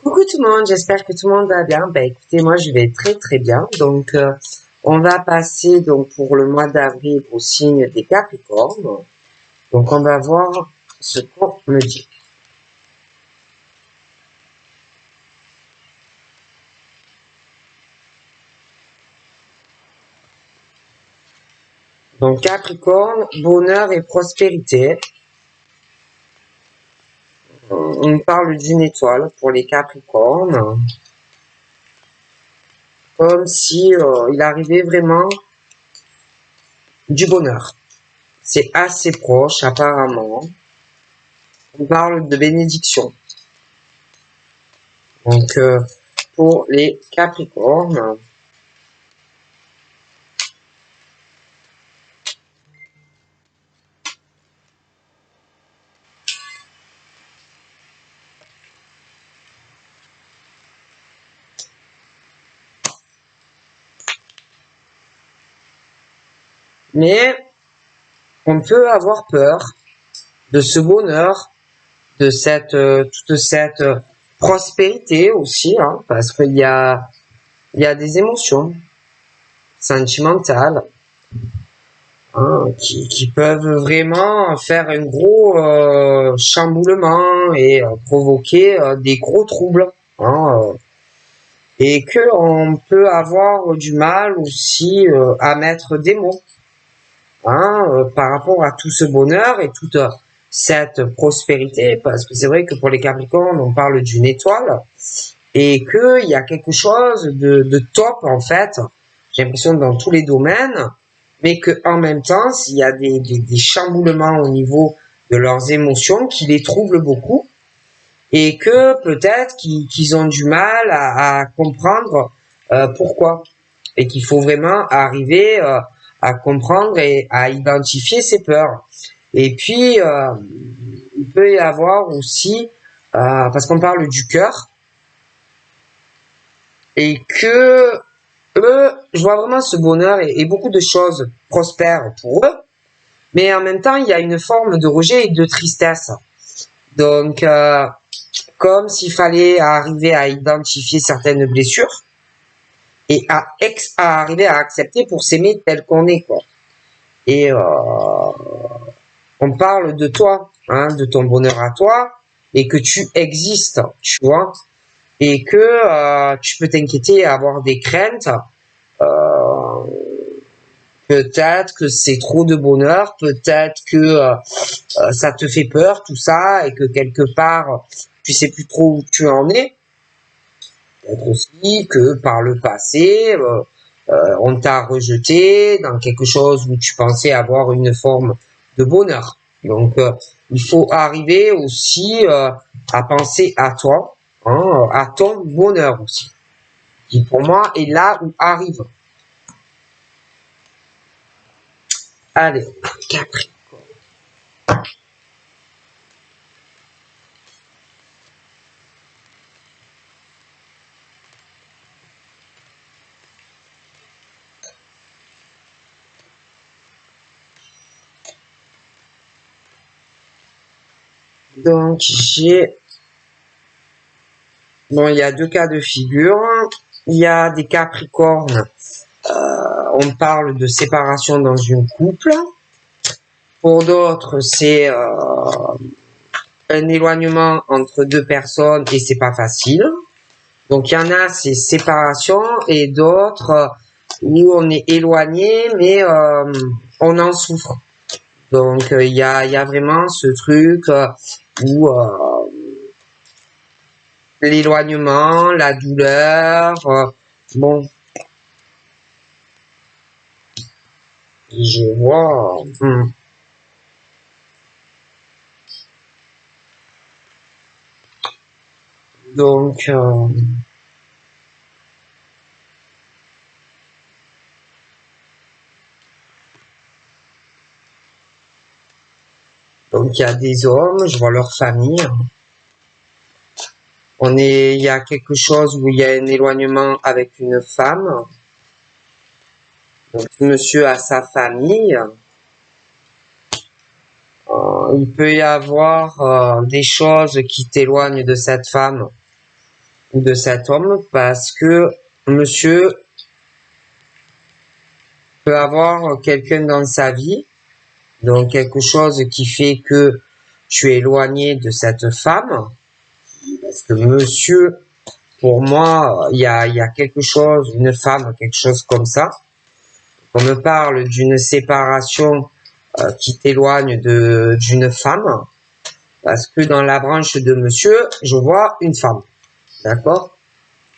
Coucou tout le monde, j'espère que tout le monde va bien. Écoutez, moi je vais très bien. Donc on va passer donc pour le mois d'avril au signe des Capricornes. Donc on va voir ce qu'on me dit. Donc Capricorne, bonheur et prospérité. On parle d'une étoile pour les Capricornes. Comme si il arrivait vraiment du bonheur. C'est assez proche apparemment. On parle de bénédiction. Donc pour les Capricornes. Mais on peut avoir peur de ce bonheur, de toute cette prospérité aussi, hein, parce qu'il y a des émotions sentimentales hein, qui peuvent vraiment faire un gros chamboulement et provoquer des gros troubles. Hein, et que on peut avoir du mal aussi à mettre des mots. Par rapport à tout ce bonheur et toute cette prospérité, parce que c'est vrai que pour les Capricornes, on parle d'une étoile et qu'il y a quelque chose de top en fait, j'ai l'impression dans tous les domaines, mais que en même temps, il y a des chamboulements au niveau de leurs émotions qui les troublent beaucoup et que peut-être qu'ils ont du mal à comprendre pourquoi et qu'il faut vraiment arriver à comprendre et à identifier ses peurs. Et puis, il peut y avoir aussi, parce qu'on parle du cœur, et que eux, je vois vraiment ce bonheur et beaucoup de choses prospèrent pour eux, mais en même temps, il y a une forme de rejet et de tristesse. Donc, comme s'il fallait arriver à identifier certaines blessures et à arriver à accepter pour s'aimer tel qu'on est, quoi. Et on parle de toi, hein, de ton bonheur à toi, et que tu existes, tu vois, et que tu peux t'inquiéter et avoir des craintes. Euh, peut-être que c'est trop de bonheur, peut-être que ça te fait peur, tout ça, et que quelque part, tu sais plus trop où tu en es. Peut-être aussi que par le passé, on t'a rejeté dans quelque chose où tu pensais avoir une forme de bonheur. Donc, il faut arriver aussi à penser à toi, hein, à ton bonheur aussi, qui pour moi est là où arrive. Allez, Capricorne. Donc, bon, il y a deux cas de figure. Il y a des Capricornes. On parle de séparation dans une couple. Pour d'autres, c'est un éloignement entre deux personnes et c'est pas facile. Donc il y en a, c'est séparation et d'autres où on est éloigné mais on en souffre. Donc il y a vraiment ce truc où l'éloignement, la douleur, bon, je vois. Donc il y a des hommes, je vois leur famille. Il y a quelque chose où il y a un éloignement avec une femme. Donc, monsieur a sa famille. Il peut y avoir des choses qui t'éloignent de cette femme ou de cet homme parce que monsieur peut avoir quelqu'un dans sa vie, donc quelque chose qui fait que tu es éloigné de cette femme, parce que monsieur, pour moi, il y a quelque chose, une femme, quelque chose comme ça. On me parle d'une séparation qui t'éloigne d'une femme, parce que dans la branche de monsieur, je vois une femme, d'accord?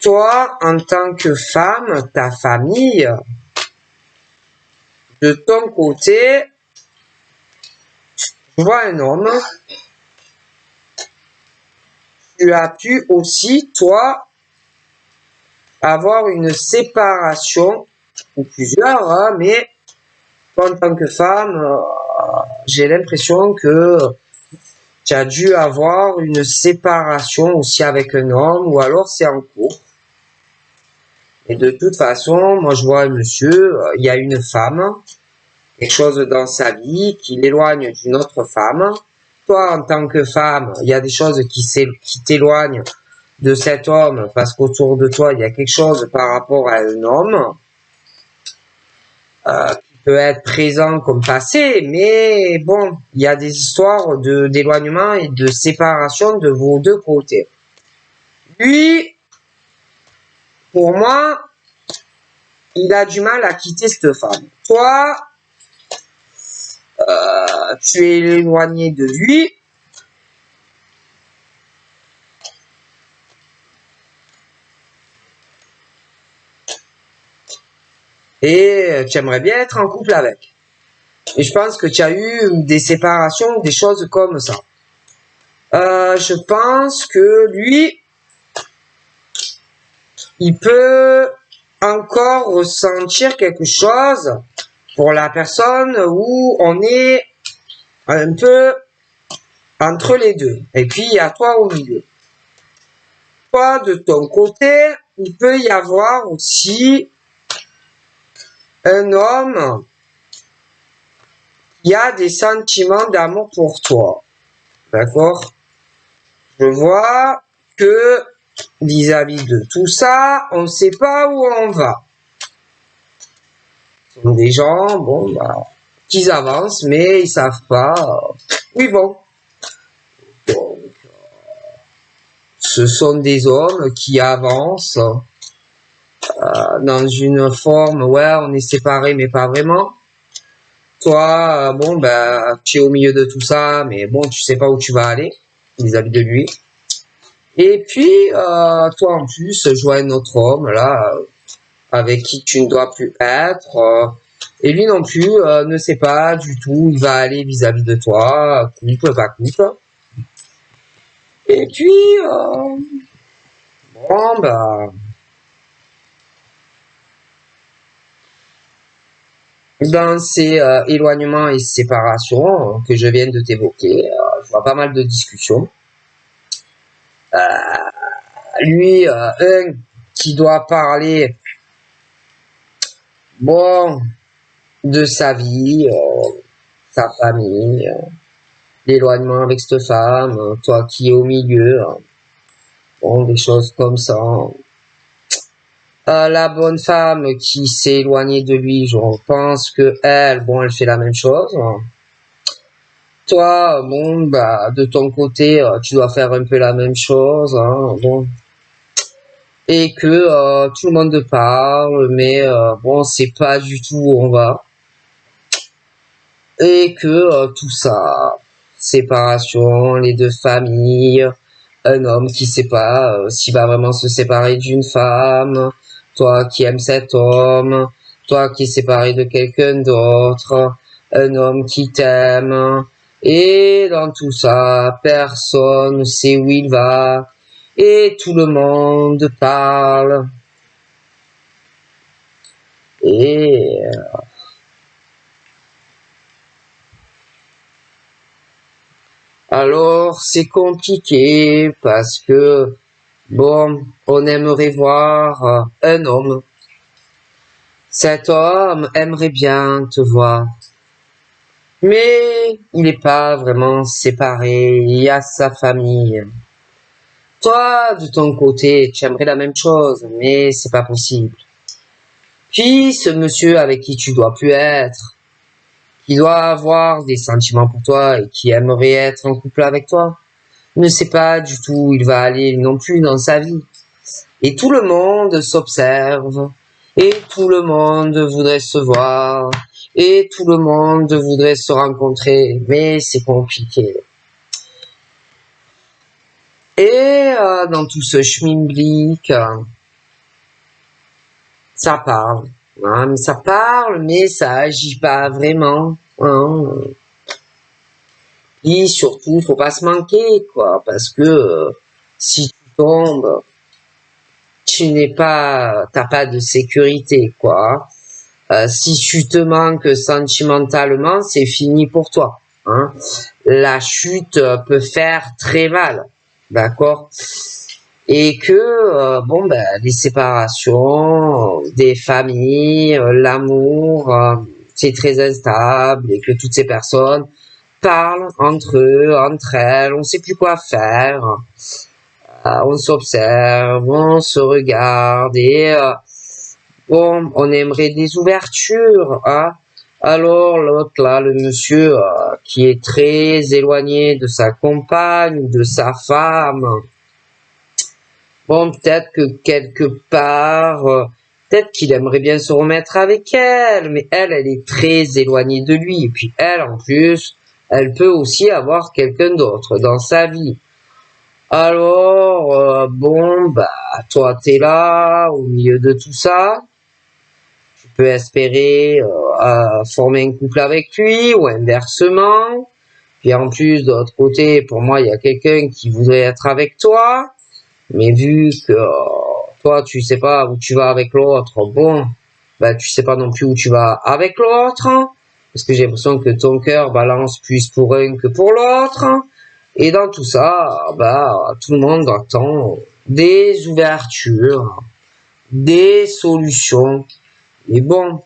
Toi, en tant que femme, ta famille, de ton côté, je vois un homme. Tu as pu aussi, toi, avoir une séparation, ou plusieurs, hein, mais toi, en tant que femme, j'ai l'impression que tu as dû avoir une séparation aussi avec un homme, ou alors c'est en cours. Et de toute façon, moi je vois un monsieur, il y a une femme, quelque chose dans sa vie qui l'éloigne d'une autre femme. Toi, en tant que femme, il y a des choses qui t'éloignent de cet homme parce qu'autour de toi, il y a quelque chose par rapport à un homme qui peut être présent comme passé, mais bon, il y a des histoires d'éloignement et de séparation de vos deux côtés. Lui, pour moi, il a du mal à quitter cette femme. Toi, tu es éloigné de lui. Et tu aimerais bien être en couple avec. Et je pense que tu as eu des séparations, des choses comme ça. Je pense que lui, il peut encore ressentir quelque chose pour la personne où on est un peu entre les deux. Et puis, il y a toi au milieu. Toi, de ton côté, il peut y avoir aussi un homme qui a des sentiments d'amour pour toi. D'accord? Je vois que vis-à-vis de tout ça, on ne sait pas où on va. Ce sont des gens, bon, qui avancent, mais ils savent pas où ils vont. Donc, ce sont des hommes qui avancent dans une forme, ouais, on est séparés, mais pas vraiment. Toi, bon, tu es au milieu de tout ça, mais bon, tu sais pas où tu vas aller vis-à-vis de lui. Et puis, toi en plus, je vois un autre homme là, avec qui tu ne dois plus être. Et lui non plus ne sait pas du tout où il va aller vis-à-vis de toi, couple, pas couple. Et puis, bon, dans ces éloignements et séparations que je viens de t'évoquer, je vois pas mal de discussions. Lui, un qui doit parler, bon, de sa vie, sa famille, l'éloignement avec cette femme, toi qui es au milieu, bon, des choses comme ça. La bonne femme qui s'est éloignée de lui, je pense que elle, bon, elle fait la même chose. Toi, bon, de ton côté, tu dois faire un peu la même chose, hein, bon. Et que tout le monde parle, mais bon, c'est pas du tout où on va. Et que tout ça, séparation, les deux familles, un homme qui sait pas s'il va vraiment se séparer d'une femme, toi qui aimes cet homme, toi qui es séparé de quelqu'un d'autre, un homme qui t'aime, et dans tout ça, personne ne sait où il va, et tout le monde parle. Et alors c'est compliqué parce que bon, on aimerait voir un homme. Cet homme aimerait bien te voir. Mais il n'est pas vraiment séparé, il y a sa famille. Toi, de ton côté, tu aimerais la même chose, mais c'est pas possible. Puis, ce monsieur avec qui tu dois plus être, qui doit avoir des sentiments pour toi et qui aimerait être en couple avec toi, ne sait pas du tout où il va aller non plus dans sa vie. Et tout le monde s'observe, et tout le monde voudrait se voir, et tout le monde voudrait se rencontrer, mais c'est compliqué. Et dans tout ce schmilblick, ça parle. Hein, mais ça parle, mais ça agit pas vraiment. Hein. Et surtout, faut pas se manquer, quoi, parce que si tu tombes, t'as pas de sécurité, quoi. Si tu te manques sentimentalement, c'est fini pour toi. Hein. La chute peut faire très mal, d'accord. Et que bon ben les séparations des familles, l'amour, c'est très instable et que toutes ces personnes parlent entre eux, entre elles, on sait plus quoi faire, on s'observe, on se regarde et bon, on aimerait des ouvertures, hein. Alors l'autre là, le monsieur qui est très éloigné de sa compagne ou de sa femme, bon, peut-être que quelque part, peut-être qu'il aimerait bien se remettre avec elle, mais elle est très éloignée de lui. Et puis elle, en plus, elle peut aussi avoir quelqu'un d'autre dans sa vie. Alors, bon, bah, toi, t'es là, au milieu de tout ça. Tu peux espérer former un couple avec lui, ou inversement. Puis en plus, de l'autre côté, pour moi, il y a quelqu'un qui voudrait être avec toi. Mais vu que toi, tu sais pas où tu vas avec l'autre, bon, bah, tu sais pas non plus où tu vas avec l'autre, hein, parce que j'ai l'impression que ton cœur balance plus pour un que pour l'autre. Hein. Et dans tout ça, bah, tout le monde attend des ouvertures, des solutions. Et bon,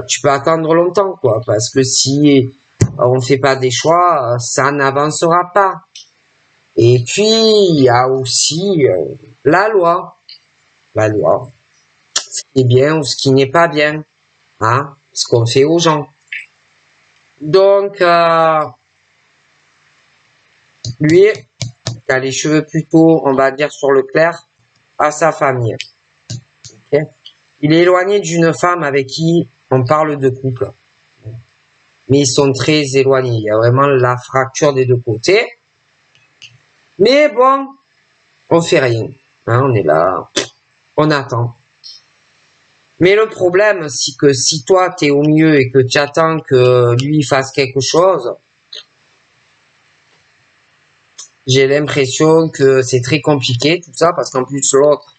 tu peux attendre longtemps, quoi, parce que si on fait pas des choix, ça n'avancera pas. Et puis, il y a aussi la loi. La loi. Ce qui est bien ou ce qui n'est pas bien. Hein, ce qu'on fait aux gens. Donc, lui, qui a les cheveux plutôt, on va dire, sur le clair, à sa famille. Okay. Il est éloigné d'une femme avec qui on parle de couple. Mais ils sont très éloignés. Il y a vraiment la fracture des deux côtés. Mais bon, on fait rien. Hein, on est là, on attend. Mais le problème, c'est que si toi, t'es au milieu et que tu attends que lui fasse quelque chose, j'ai l'impression que c'est très compliqué, tout ça, parce qu'en plus, l'autre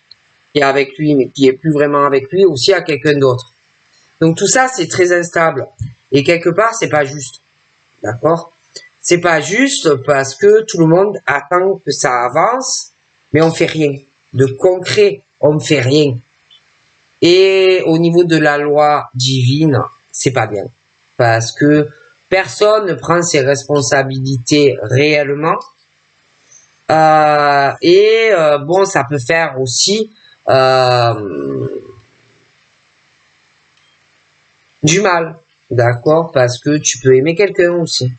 qui est avec lui, mais qui est plus vraiment avec lui, aussi a quelqu'un d'autre. Donc tout ça, c'est très instable. Et quelque part, c'est pas juste. D'accord? C'est pas juste parce que tout le monde attend que ça avance, mais on fait rien. De concret, on ne fait rien. Et au niveau de la loi divine, c'est pas bien. Parce que personne ne prend ses responsabilités réellement. Bon, ça peut faire aussi du mal. D'accord? Parce que tu peux aimer quelqu'un aussi.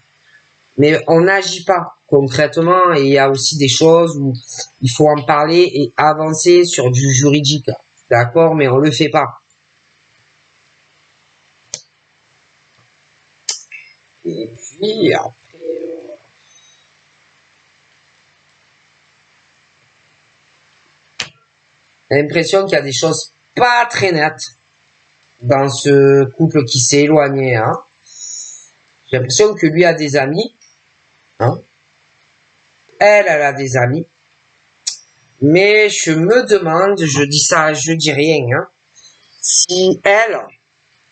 Mais on n'agit pas concrètement et il y a aussi des choses où il faut en parler et avancer sur du juridique. D'accord? Mais on le fait pas. Et puis, après, j'ai l'impression qu'il y a des choses pas très nettes dans ce couple qui s'est éloigné. Hein. J'ai l'impression que lui a des amis. Hein. Elle a des amis. Mais je me demande, je dis ça, je dis rien, hein, si elle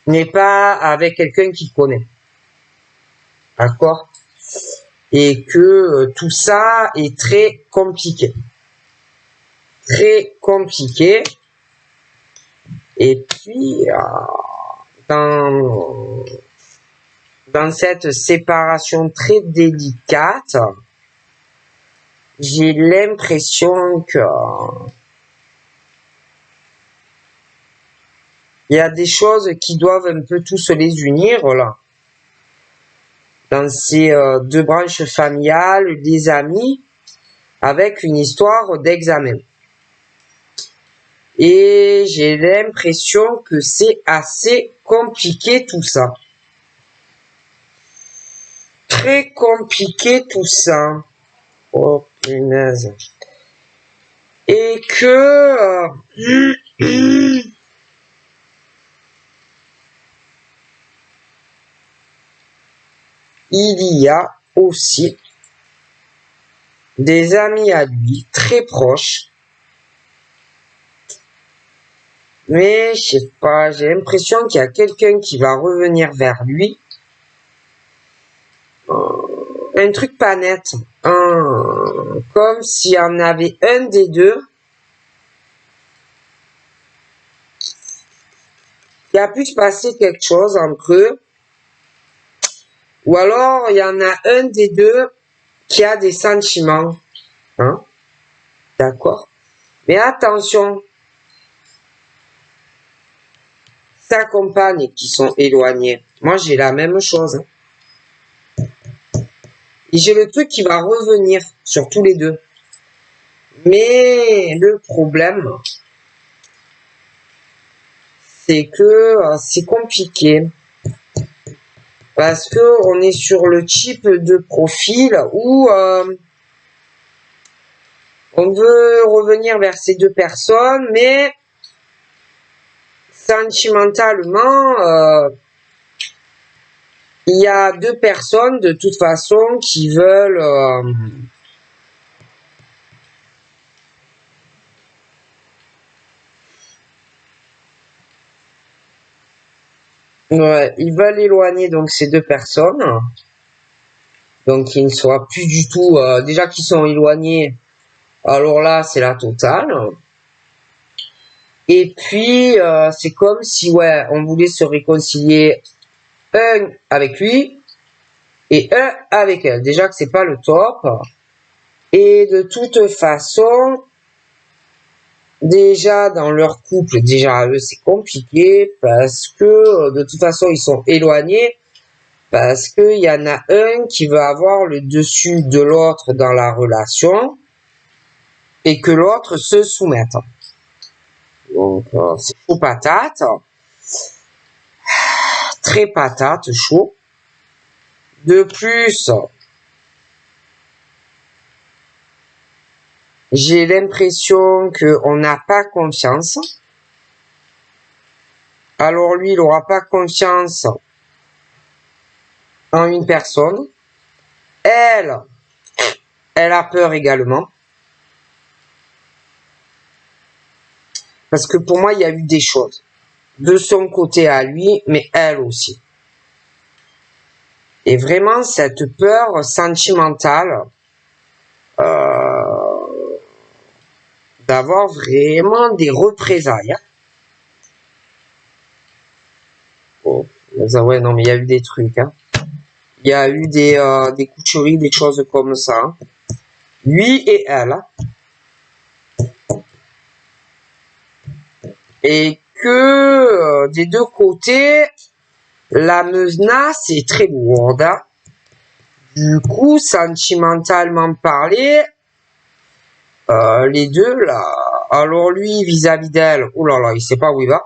n'est pas avec quelqu'un qu'il connaît. D'accord? Et que tout ça est très compliqué. Très compliqué. Et puis, dans cette séparation très délicate, j'ai l'impression que il y a des choses qui doivent un peu tous les unir là. Dans ces deux branches familiales, des amis, avec une histoire d'examen. Et j'ai l'impression que c'est assez compliqué tout ça. Très compliqué tout ça. Oh punaise. Et que il y a aussi des amis à lui très proches. Mais je sais pas, j'ai l'impression qu'il y a quelqu'un qui va revenir vers lui. Un truc pas net. Comme s'il y en avait un des deux qui a pu se passer quelque chose entre eux. Ou alors, il y en a un des deux qui a des sentiments. Hein? D'accord? Mais attention, sa compagne qui sont éloignés. Moi, j'ai la même chose. Et j'ai le truc qui va revenir sur tous les deux. Mais le problème, c'est que c'est compliqué. Parce que on est sur le type de profil où on veut revenir vers ces deux personnes, mais sentimentalement, il y a deux personnes de toute façon qui veulent ouais, ils veulent éloigner donc ces deux personnes, donc qu'ils ne soient plus du tout déjà qu'ils sont éloignés. Alors là, c'est la totale. Et puis c'est comme si ouais, on voulait se réconcilier un avec lui et un avec elle. Déjà que c'est pas le top. Et de toute façon, déjà dans leur couple, déjà eux c'est compliqué parce que de toute façon ils sont éloignés parce qu'il y en a un qui veut avoir le dessus de l'autre dans la relation et que l'autre se soumette. Donc c'est chaud patate, très patate, chaud. De plus, j'ai l'impression qu'on n'a pas confiance. Alors lui, il n'aura pas confiance en une personne. Elle a peur également. Parce que pour moi, il y a eu des choses. De son côté à lui, mais elle aussi. Et vraiment, cette peur sentimentale d'avoir vraiment des représailles. Oh, ouais, non, mais il y a eu des trucs. Hein. Il y a eu des coucheries, des choses comme ça. Hein. Lui et elle. Et que des deux côtés, la menace est très lourde. Hein. Du coup, sentimentalement parlé, les deux là. Alors lui, vis-à-vis d'elle, oh là là, il sait pas où il va.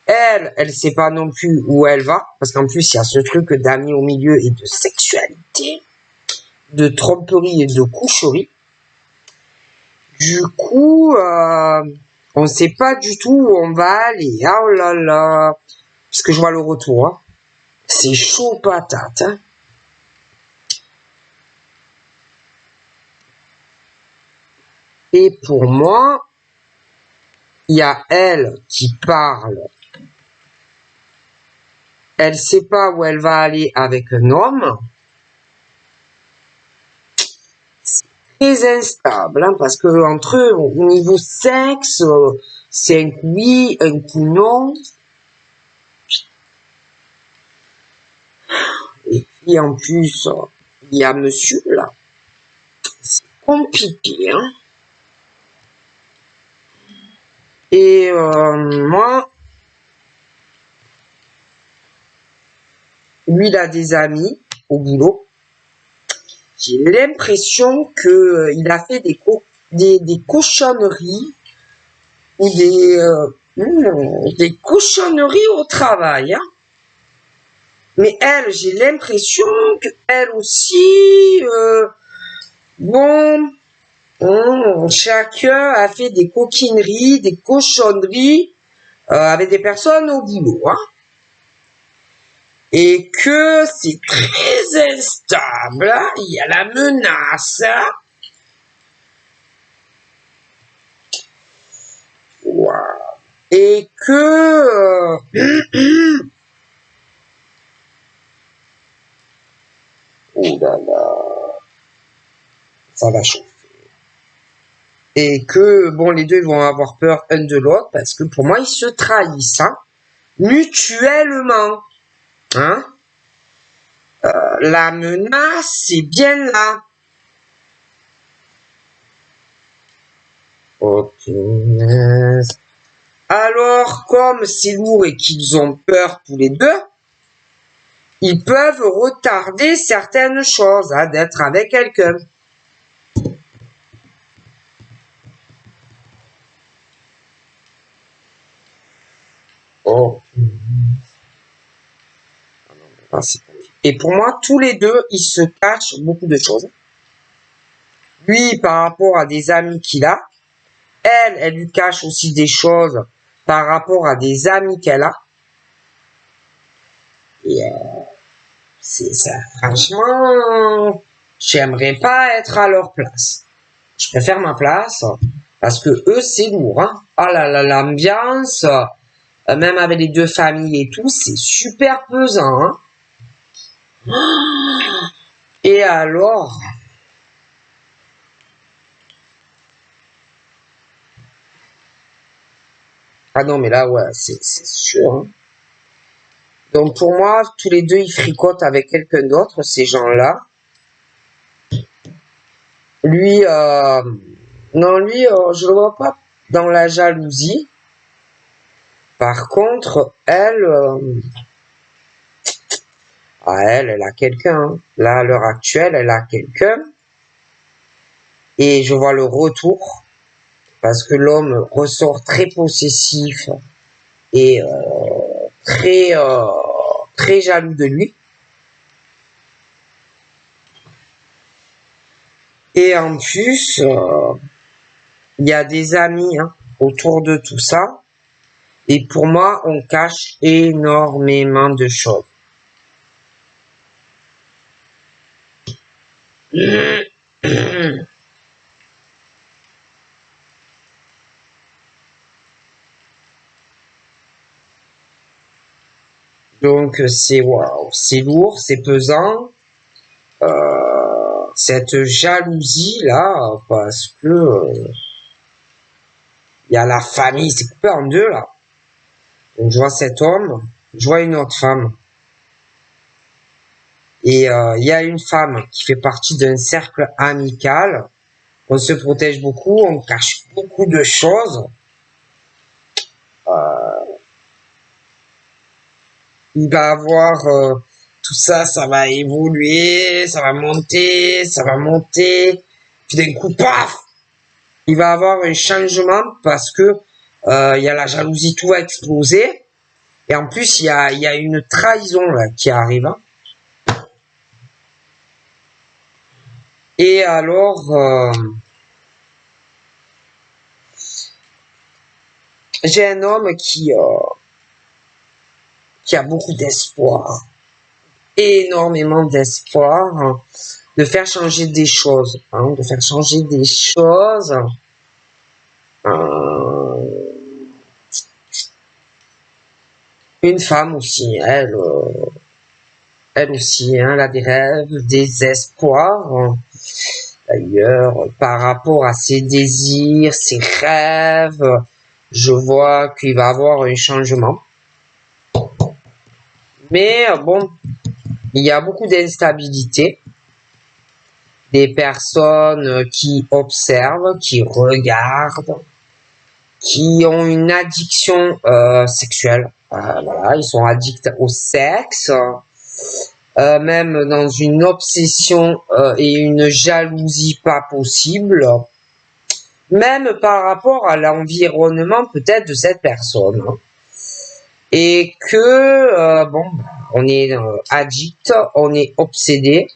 Elle sait pas non plus où elle va, parce qu'en plus il y a ce truc d'amis au milieu et de sexualité, de tromperie et de coucherie. Du coup, on sait pas du tout où on va aller. Oh là là, parce que je vois le retour. Hein. C'est chaud patate. Hein. Et pour moi, il y a elle qui parle. Elle sait pas où elle va aller avec un homme. C'est très instable, hein, parce que entre eux, au niveau sexe, c'est un coup oui, un coup non. Et puis en plus, il y a monsieur là. C'est compliqué, hein. Et moi, lui, il a des amis au boulot. J'ai l'impression que il a fait des cochonneries ou des cochonneries au travail, hein. Mais elle, j'ai l'impression qu'elle aussi, bon, chacun a fait des coquineries, des cochonneries avec des personnes au boulot, hein. Et que c'est très instable, hein. Il y a la menace, hein. Wow. Et que oh là là, ça va chauffer. Et que bon, les deux vont avoir peur un de l'autre parce que pour moi ils se trahissent, hein, mutuellement, hein. La menace c'est bien là. Ok. Alors comme c'est lourd et qu'ils ont peur tous les deux, ils peuvent retarder certaines choses, hein, d'être avec quelqu'un. Oh. Et pour moi, tous les deux, ils se cachent beaucoup de choses. Lui, par rapport à des amis qu'il a, elle lui cache aussi des choses par rapport à des amis qu'elle a. Et c'est ça. Franchement, j'aimerais pas être à leur place. Je préfère ma place parce que eux, c'est lourd, hein. Ah là là, l'ambiance, même avec les deux familles et tout, c'est super pesant, hein. Et alors, ah non, mais là, ouais, c'est sûr, hein. Donc pour moi, tous les deux, ils fricotent avec quelqu'un d'autre, ces gens-là. Lui, non, lui, je le vois pas dans la jalousie. Par contre, elle, elle a quelqu'un, hein. Là, à l'heure actuelle, elle a quelqu'un. Et je vois le retour, parce que l'homme ressort très possessif et très jaloux de lui. Et en plus, il y a des amis, hein, autour de tout ça. Et pour moi, on cache énormément de choses. Donc c'est waouh, c'est lourd, c'est pesant. Cette jalousie là, parce que il y a la famille, c'est coupé en deux là. Donc je vois cet homme, je vois une autre femme. Et il y a une femme qui fait partie d'un cercle amical. On se protège beaucoup, on cache beaucoup de choses. Il va avoir tout ça, ça va évoluer, ça va monter, ça va monter. Puis d'un coup, paf, il va avoir un changement parce que il y a la jalousie, tout va exploser. Et en plus, il y a une trahison là qui arrive, hein. Et alors, j'ai un homme qui a beaucoup d'espoir, énormément d'espoir, hein, de faire changer des choses, hein, de faire changer des choses. Une femme aussi, elle aussi, hein, elle a des rêves, des espoirs, hein. D'ailleurs, par rapport à ses désirs, ses rêves, je vois qu'il va avoir un changement. Mais bon, il y a beaucoup d'instabilité. des personnes qui observent, qui regardent, qui ont une addiction sexuelle. Voilà, ils sont addicts au sexe, même dans une obsession et une jalousie pas possible, même par rapport à l'environnement peut-être de cette personne. Et que, bon, on est addict, on est obsédé,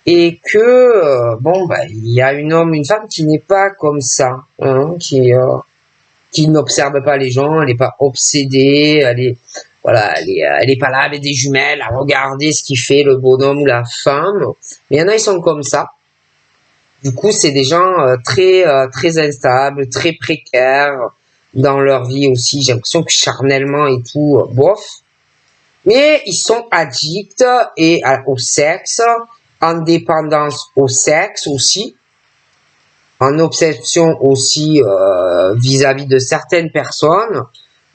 et que, bon, il y a une femme qui n'est pas comme ça, hein, qui n'observe pas les gens, elle n'est pas obsédée, voilà, elle est pas là avec des jumelles à regarder ce qui fait le bonhomme ou la femme. Mais il y en a, ils sont comme ça. Du coup, c'est des gens très instables, très précaires dans leur vie aussi. J'ai l'impression que charnellement et tout, bof. Mais ils sont addicts au sexe, en dépendance au sexe aussi, en obsession aussi vis-à-vis de certaines personnes,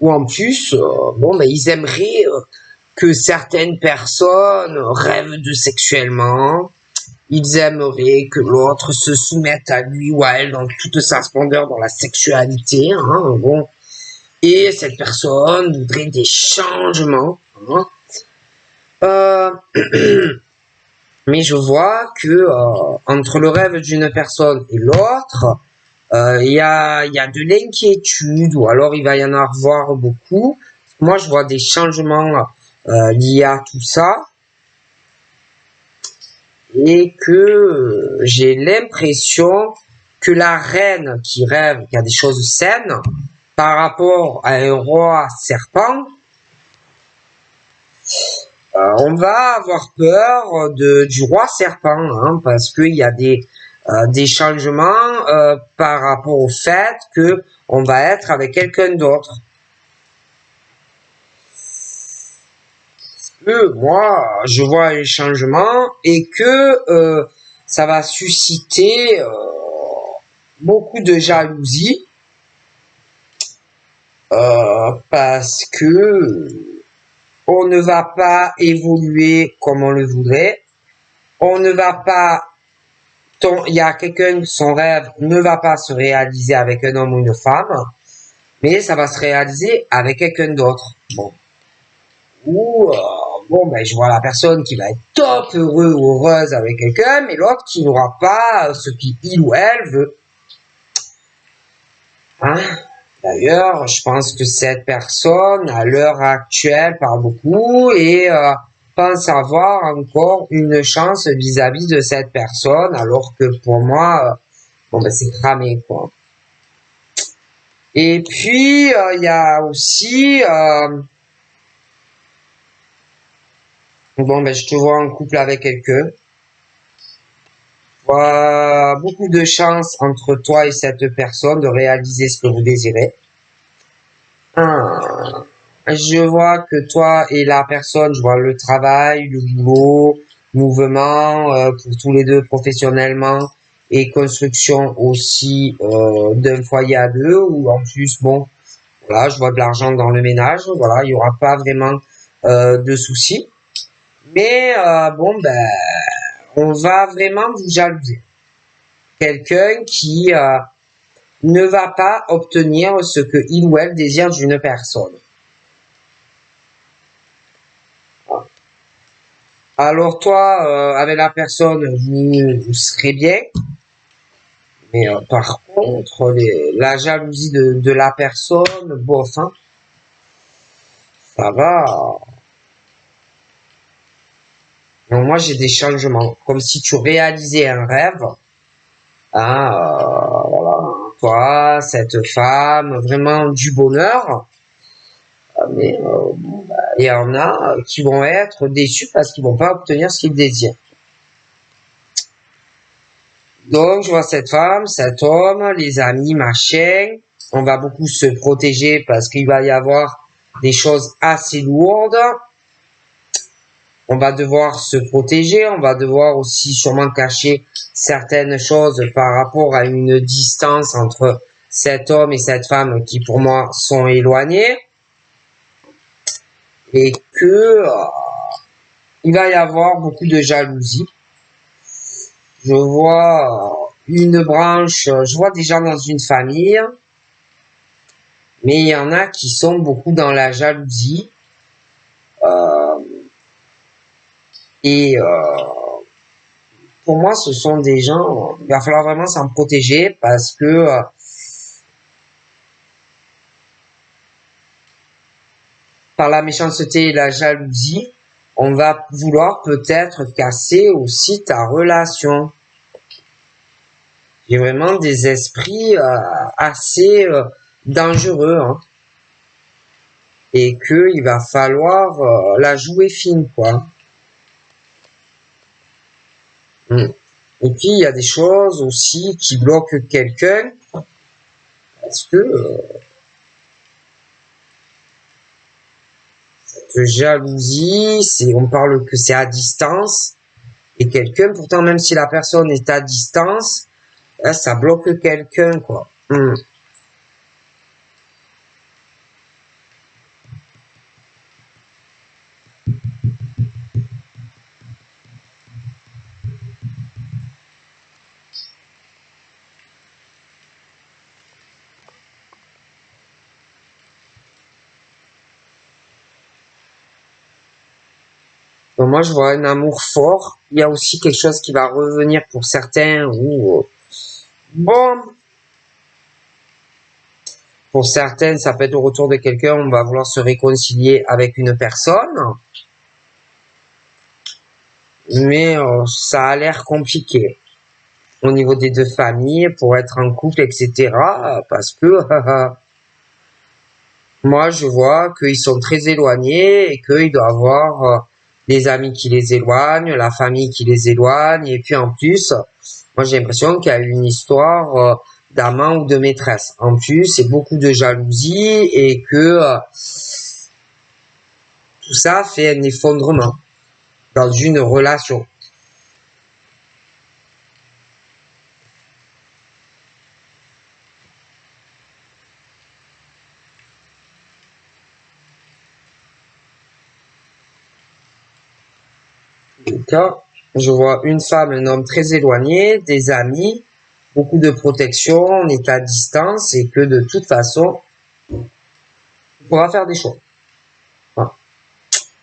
ou en plus, ils aimeraient que certaines personnes rêvent de sexuellement. Ils aimeraient que l'autre se soumette à lui ou à elle dans toute sa splendeur dans la sexualité. Hein, bon. Et cette personne voudrait des changements. Hein. Mais je vois que entre le rêve d'une personne et l'autre, il y a de l'inquiétude, ou alors il va y en avoir beaucoup. Moi, je vois des changements liés à tout ça. Et que j'ai l'impression que la reine qui rêve qu'il y a des choses saines par rapport à un roi serpent, on va avoir peur du roi serpent, hein, parce qu'il y a des changements par rapport au fait que on va être avec quelqu'un d'autre. Que moi, je vois un changement et que ça va susciter beaucoup de jalousie parce que on ne va pas évoluer comme on le voudrait. On ne va pas, il y a quelqu'un, son rêve ne va pas se réaliser avec un homme ou une femme, mais ça va se réaliser avec quelqu'un d'autre. Bon. Ou, je vois la personne qui va être top heureux ou heureuse avec quelqu'un, mais l'autre qui n'aura pas ce qu'il ou elle veut. Hein? D'ailleurs, je pense que cette personne, à l'heure actuelle, parle beaucoup et pense avoir encore une chance vis-à-vis de cette personne, alors que pour moi, c'est cramé, quoi. Et puis, il y a aussi... je te vois en couple avec quelqu'un. Beaucoup de chance entre toi et cette personne de réaliser ce que vous désirez. Je vois que toi et la personne, je vois le travail, le boulot, mouvement, pour tous les deux professionnellement, et construction aussi d'un foyer à deux, ou en plus, voilà, je vois de l'argent dans le ménage, voilà, il y aura pas vraiment de soucis. Mais on va vraiment vous jalouser. Quelqu'un qui ne va pas obtenir ce que il ou elle désire d'une personne. Alors toi, avec la personne, vous serez bien. Mais par contre, la jalousie de la personne, bof, hein, ça va. Donc moi, j'ai des changements. Comme si tu réalisais un rêve. Voilà. Toi, cette femme, vraiment du bonheur. Mais il y en a qui vont être déçus parce qu'ils vont pas obtenir ce qu'ils désirent. Donc, je vois cette femme, cet homme, les amis, machin. On va beaucoup se protéger parce qu'il va y avoir des choses assez lourdes. On va devoir se protéger. On va devoir aussi sûrement cacher certaines choses par rapport à une distance entre cet homme et cette femme qui, pour moi, sont éloignés. Et que il va y avoir beaucoup de jalousie. je vois une branche, je vois des gens dans une famille, mais il y en a qui sont beaucoup dans la jalousie. Euh, et pour moi, ce sont des gens, il va falloir vraiment s'en protéger parce que par la méchanceté et la jalousie, on va vouloir peut-être casser aussi ta relation. J'ai vraiment des esprits assez dangereux, hein, et que il va falloir la jouer fine, quoi. Mm. Et puis il y a des choses aussi qui bloquent quelqu'un parce que cette jalousie, on parle que c'est à distance et quelqu'un, pourtant même si la personne est à distance, là, ça bloque quelqu'un, quoi. Mm. Donc moi, je vois un amour fort. Il y a aussi quelque chose qui va revenir pour certains ou bon, pour certaines, ça peut être au retour de quelqu'un, on va vouloir se réconcilier avec une personne, mais ça a l'air compliqué au niveau des deux familles pour être en couple, etc. Parce que moi, je vois qu'ils sont très éloignés et qu'il doit y avoir des amis qui les éloignent, la famille qui les éloigne, et puis en plus, moi j'ai l'impression qu'il y a une histoire d'amant ou de maîtresse. En plus, c'est beaucoup de jalousie et que tout ça fait un effondrement dans une relation. Donc là, je vois une femme, un homme très éloigné, des amis, beaucoup de protection, on est à distance et que de toute façon, on pourra faire des choix. Voilà.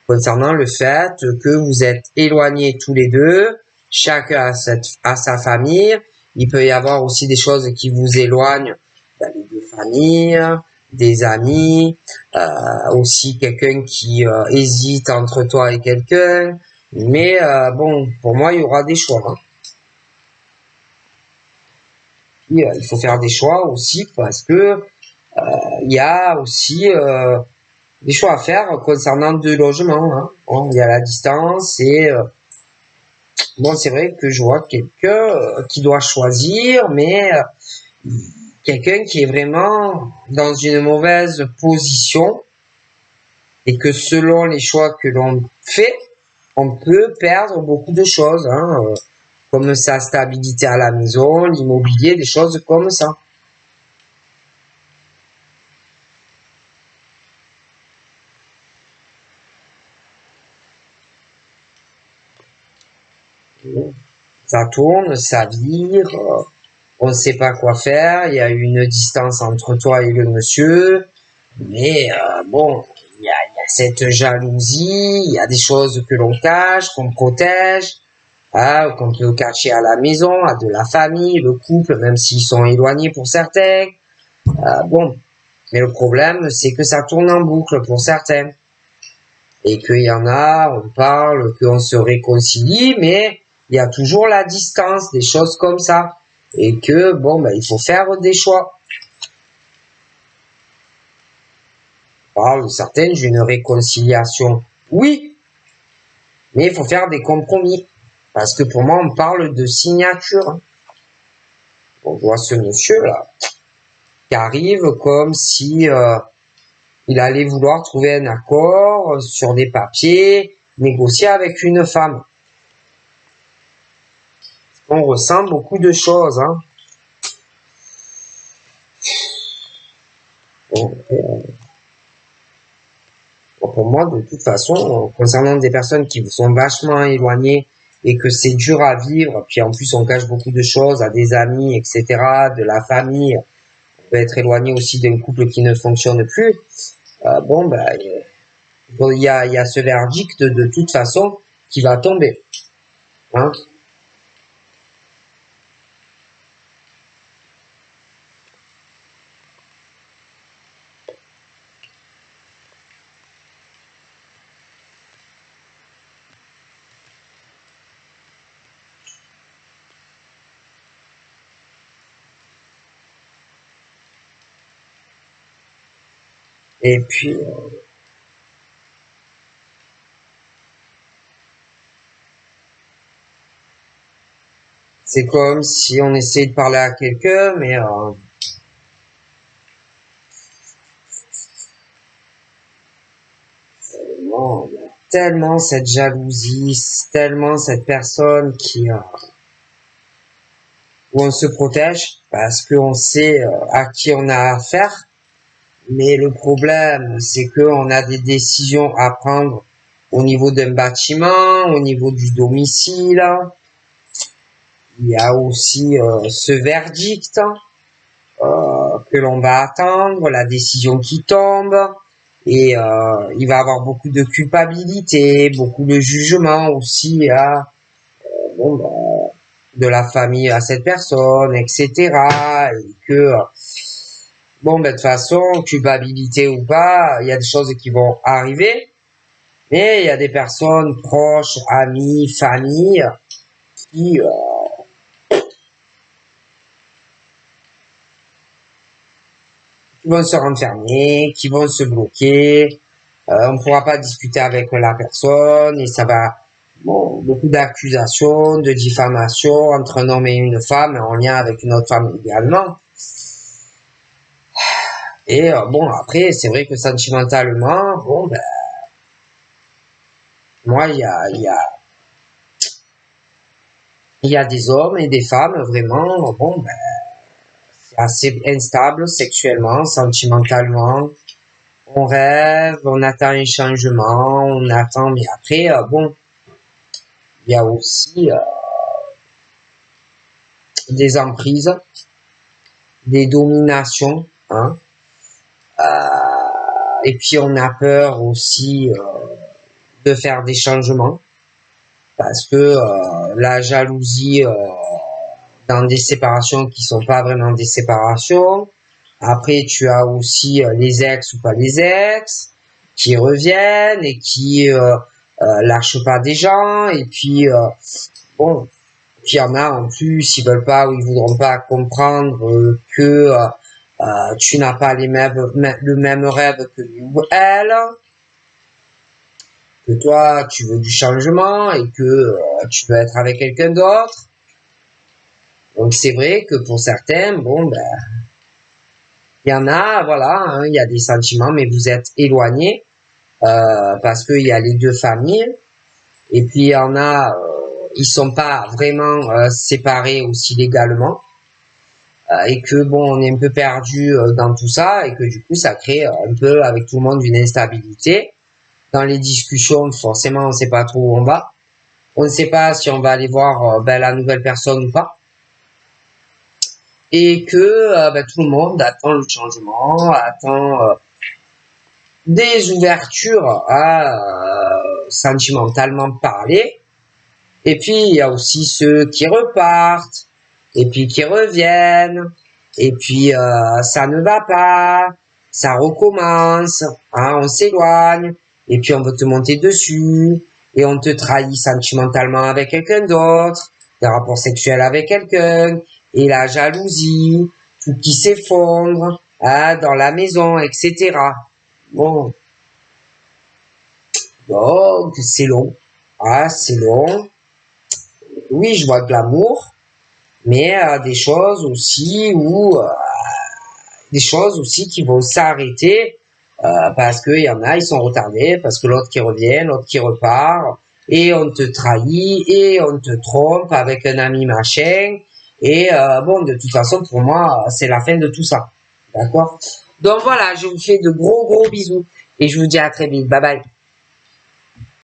Concernant le fait que vous êtes éloignés tous les deux, chacun a sa famille, il peut y avoir aussi des choses qui vous éloignent les deux familles, des amis, aussi quelqu'un qui hésite entre toi et quelqu'un. Mais bon, pour moi, il y aura des choix, hein. Puis, il faut faire des choix aussi parce que il y a aussi des choix à faire concernant deux logements, hein. Bon, il y a la distance et bon, c'est vrai que je vois quelqu'un qui doit choisir, mais quelqu'un qui est vraiment dans une mauvaise position et que selon les choix que l'on fait, on peut perdre beaucoup de choses, hein, comme sa stabilité à la maison, l'immobilier, des choses comme ça. Ça tourne, ça vire, on ne sait pas quoi faire, il y a une distance entre toi et le monsieur, mais bon, il y a cette jalousie, il y a des choses que l'on cache, qu'on protège, hein, qu'on peut cacher à la maison, à de la famille, le couple, même s'ils sont éloignés pour certains. Bon, mais le problème, c'est que ça tourne en boucle pour certains. Et qu'il y en a, on parle, qu'on se réconcilie, mais il y a toujours la distance, des choses comme ça. Et que, bon, ben, il faut faire des choix. On parle de certaines d'une réconciliation. Oui, mais il faut faire des compromis. Parce que pour moi, on parle de signature. On voit ce monsieur-là qui arrive comme si il allait vouloir trouver un accord sur des papiers, négocier avec une femme. On ressent beaucoup de choses, hein. Bon, pour moi, de toute façon, concernant des personnes qui sont vachement éloignées et que c'est dur à vivre, puis en plus on cache beaucoup de choses à des amis, etc., de la famille, on peut être éloigné aussi d'un couple qui ne fonctionne plus, bon, ben, il y a ce verdict de toute façon qui va tomber. Hein. Et puis, c'est comme si on essayait de parler à quelqu'un, mais non, il y a tellement cette jalousie, tellement cette personne où on se protège parce qu'on sait à qui on a affaire. Mais le problème, c'est qu'on a des décisions à prendre au niveau d'un bâtiment, au niveau du domicile. Il y a aussi ce verdict que l'on va attendre, la décision qui tombe. Et il va y avoir beaucoup de culpabilité, beaucoup de jugement aussi bon, de la famille à cette personne, etc. Et que, bon, ben, de toute façon, culpabilité ou pas, il y a des choses qui vont arriver. Mais il y a des personnes proches, amis, famille, qui, qui vont se renfermer, qui vont se bloquer. On ne pourra pas discuter avec la personne et ça va, bon, beaucoup d'accusations, de diffamation entre un homme et une femme en lien avec une autre femme également. Et bon, après, c'est vrai que sentimentalement, bon, ben, moi, il y a des hommes et des femmes vraiment, bon, ben, c'est assez instable sexuellement, sentimentalement. On rêve, on attend un changement, on attend, mais après, bon, il y a aussi des emprises, des dominations, hein. Et puis on a peur aussi de faire des changements parce que la jalousie dans des séparations qui sont pas vraiment des séparations. Après, tu as aussi les ex ou pas les ex qui reviennent et qui lâchent pas des gens. Et puis, bon, puis il y en a en plus, ils veulent pas ou ils voudront pas comprendre que tu n'as pas le même rêve que lui ou elle, que toi, tu veux du changement et que tu veux être avec quelqu'un d'autre. Donc c'est vrai que pour certains, bon, ben, il y en a, voilà, hein, il y a des sentiments, mais vous êtes éloignés parce qu'il y a les deux familles. Et puis il y en a, ils sont pas vraiment séparés aussi légalement. Et que bon, on est un peu perdu dans tout ça et que du coup, ça crée un peu avec tout le monde une instabilité. Dans les discussions, forcément, on ne sait pas trop où on va. On ne sait pas si on va aller voir ben, la nouvelle personne ou pas. Et que ben, tout le monde attend le changement, attend des ouvertures à sentimentalement parler. Et puis, il y a aussi ceux qui repartent, et puis qui reviennent, et puis ça ne va pas, ça recommence, hein, on s'éloigne, et puis on veut te monter dessus, et on te trahit sentimentalement avec quelqu'un d'autre, des rapports sexuels avec quelqu'un, et la jalousie, tout qui s'effondre, hein, dans la maison, etc. Bon, donc c'est long, ah, c'est long. Oui, je vois de l'amour, mais des choses aussi où des choses aussi qui vont s'arrêter parce qu'il y en a, ils sont retardés, parce que l'autre qui revient, l'autre qui repart, et on te trahit, et on te trompe avec un ami machin, et bon, de toute façon, pour moi, c'est la fin de tout ça. D'accord? Donc voilà, je vous fais de gros bisous, et je vous dis à très vite. Bye bye.